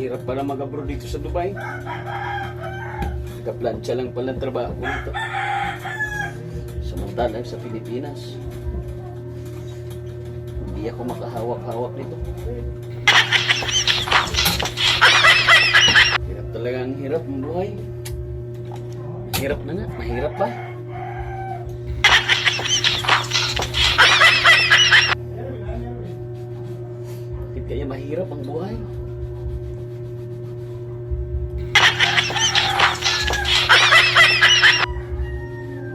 Hirap pala mag-abroad dito sa Dubai. Nagka-plancha lang pala ang trabaho ko dito. Samantalang sa Pilipinas, hindi ako makahawak-hawak dito. Hirap talaga, ang hirap ng buhay. Mahirap na nga, mahirap pa. Bakit kaya mahirap ang buhay?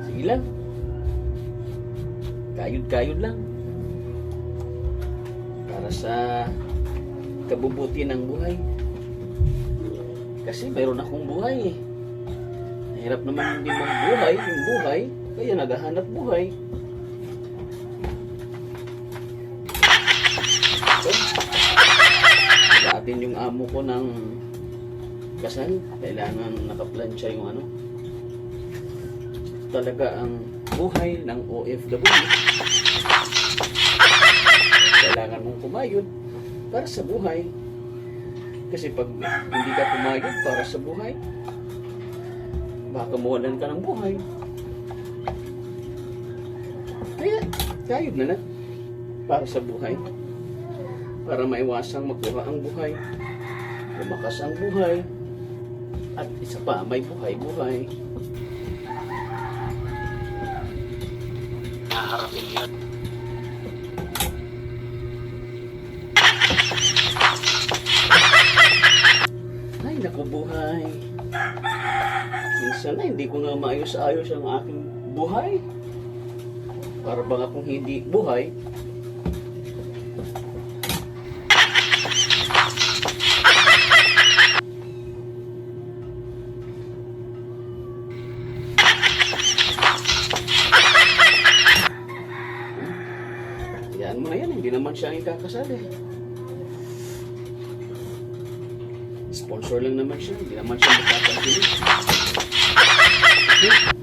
Sige lang. Kayod-kayod lang. Para sa kabubuti ng buhay. Kasi mayroon akong buhay eh. Hirap naman hindi magbuhay, yung buhay, kaya naghahanap buhay. So, atin yung amo ko ng kasal, kailangan nakaplansya yung ano. Talaga ang buhay ng OFW. Kailangan mong kumayod para sa buhay. Kasi pag hindi ka kumayod para sa buhay, baka mawalan ka ng buhay. Kaya, kayod na lang para sa buhay. Para maiwasang magbuha ang buhay. Lumakas ang buhay. At isa pa, may buhay-buhay. Haharapin yun. Ay, naku buhay. Minsan na hindi ko nga maayos-ayos ang aking buhay. Para bang akong hindi buhay. Yan mo na yan, hindi naman siya ang ikakasal eh. Sponsor lang naman siya, hindi naman siya magkakasin. Okay.